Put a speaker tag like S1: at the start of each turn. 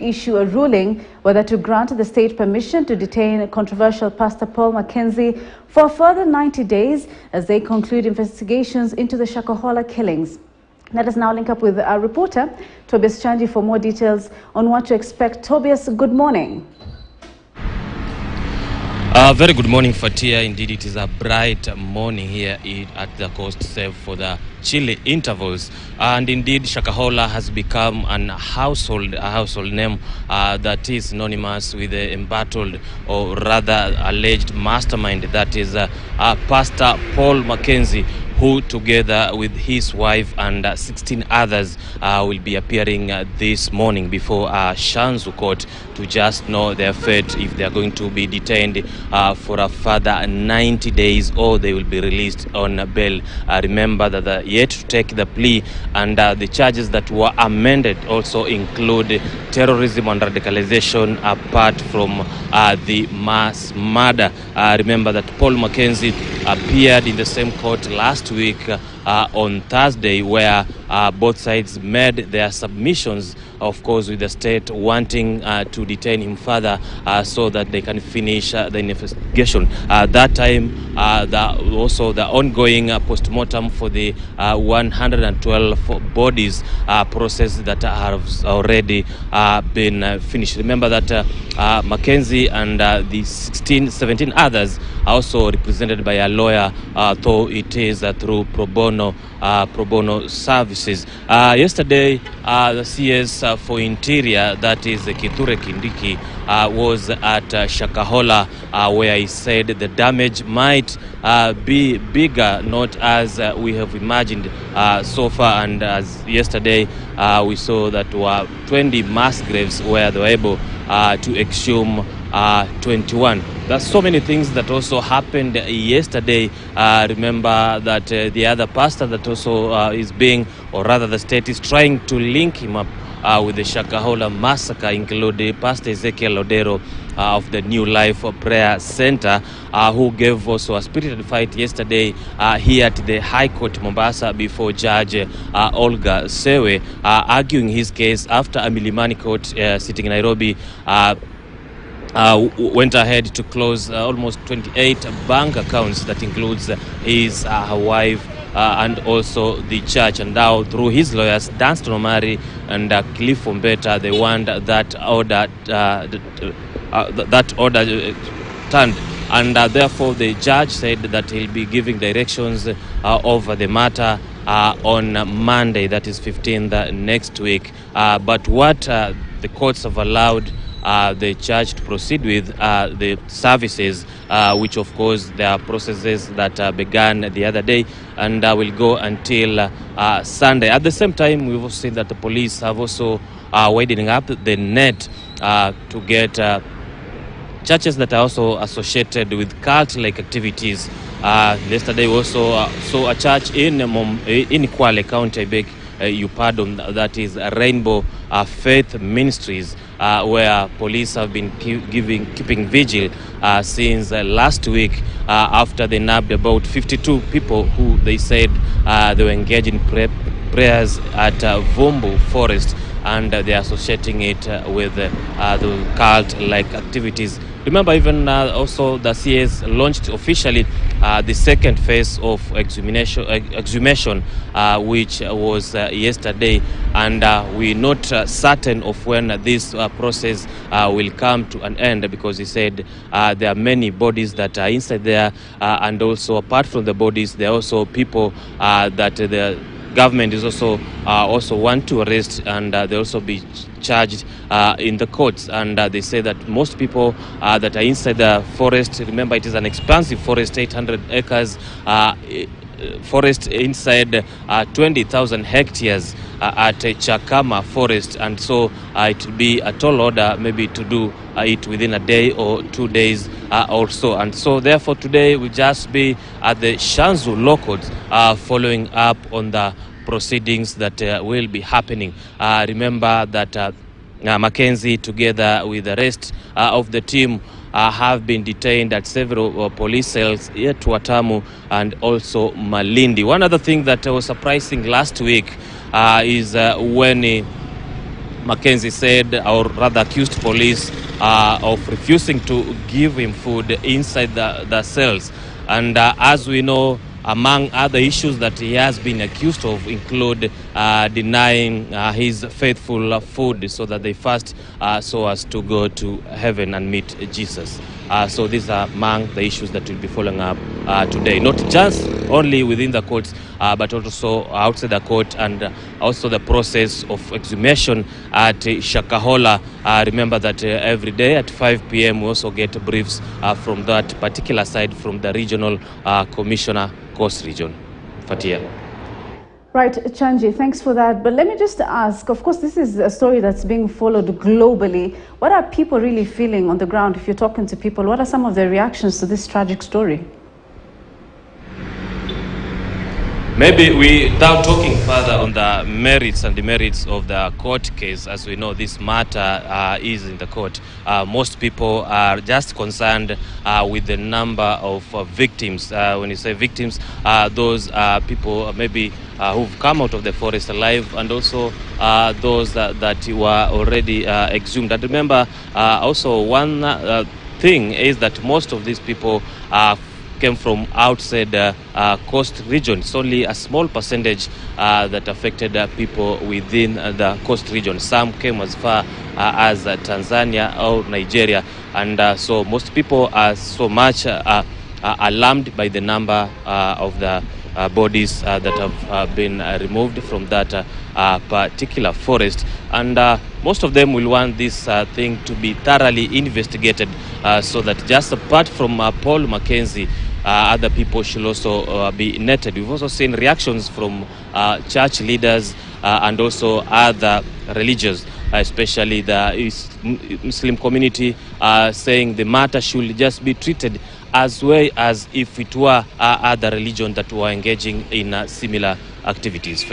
S1: issue a ruling whether to grant the state permission to detain controversial Pastor Paul Mackenzie for a further 90 days as they conclude investigations into the Shakahola killings. Let us now link up with our reporter, Tobias Chanji, for more details on what to expect. Tobias, good morning.
S2: Very good morning, Fatia. Indeed, it is a bright morning here at the coast, save for the chilly intervals. And indeed, Shakahola has become a household name that is synonymous with the embattled, or rather alleged mastermind, that is Pastor Paul Mackenzie, who together with his wife and 16 others will be appearing this morning before Shanzu court to just know their fate, if they are going to be detained for a further 90 days or they will be released on bail. Remember that they are yet to take the plea, and the charges that were amended also include terrorism and radicalization apart from the mass murder. Remember that Paul Mackenzie appeared in the same court last week on Thursday, where both sides made their submissions, of course, with the state wanting to detain him further so that they can finish the investigation. That time, also the ongoing post-mortem for the 112 bodies process that have already been finished. Remember that Mackenzie and the 17 others are also represented by a lawyer, though it is through pro bono services. Yesterday, the CS for Interior, that is Kithure Kindiki, was at Shakahola, where he said the damage might be bigger, not as we have imagined so far. And as yesterday, we saw that were 20 mass graves where they were able to exhume 21. There's so many things that also happened yesterday. Remember that the other pastor that also is being, or rather the state is trying to link him up with the Shakahola massacre, including Pastor Ezekiel Odero of the New Life Prayer Center, who gave also a spirited fight yesterday here at the High Court Mombasa before Judge Olga Sewe, arguing his case after a Milimani court sitting in Nairobi went ahead to close almost 28 bank accounts. That includes his her wife and also the church. And now through his lawyers, Danston Omari and Cliff Ombeta, they want that order turned. And therefore the judge said that he'll be giving directions over the matter on Monday, that is 15th next week. But what the courts have allowed the church to proceed with the services, which of course there are processes that began the other day and will go until Sunday. At the same time, we've also seen that the police have also widening up the net to get churches that are also associated with cult-like activities. Yesterday we also saw a church in Kwale County, I beg you pardon, that is Rainbow Faith Ministries, where police have been keeping vigil since last week after they nabbed about 52 people who they said they were engaged in prayers at Vumbu Forest, and they are associating it with the cult-like activities. Remember, even also the CS launched officially the second phase of exhumation, which was yesterday, and we're not certain of when this process will come to an end, because he said there are many bodies that are inside there, and also apart from the bodies, there are also people that the government is also want to arrest, and they also be charged in the courts. And they say that most people that are inside the forest, remember it is an expansive forest, 800 acres forest inside 20,000 hectares at Chakama Forest, and so it will be a tall order maybe to do it within a day or 2 days or so. And so therefore today will just be at the Shanzu Law Courts following up on the proceedings that will be happening. Remember that Mackenzie, together with the rest of the team, have been detained at several police cells here to Watamu and also Malindi. One other thing that was surprising last week is when Mackenzie said, or rather accused police of refusing to give him food inside the cells. And as we know, among other issues that he has been accused of include denying his faithful food so that they fast so as to go to heaven and meet Jesus. So these are among the issues that we'll be following up today, not just only within the courts, but also outside the court, and also the process of exhumation at Shakahola. Remember that every day at 5 p.m. we also get briefs from that particular side from the regional commissioner, Coast Region. Fatia.
S1: Right, Chanji, thanks for that. But let me just ask, of course, this is a story that's being followed globally. What are people really feeling on the ground? If you're talking to people, what are some of their reactions to this tragic story?
S2: Maybe without talking further on the merits and demerits of the court case, as we know, this matter is in the court. Most people are just concerned with the number of victims. When you say victims, those people maybe who've come out of the forest alive, and also those that were already exhumed. And remember, also one thing is that most of these people came from outside coast region. It's only a small percentage that affected people within the coast region. Some came as far as Tanzania or Nigeria, and so most people are so much alarmed by the number of the bodies that have been removed from that particular forest, and most of them will want this thing to be thoroughly investigated, so that just apart from Paul Mackenzie, other people should also be netted. We've also seen reactions from church leaders and also other religious, especially the Muslim community, saying the matter should just be treated as well as if it were other religion that were engaging in similar activities.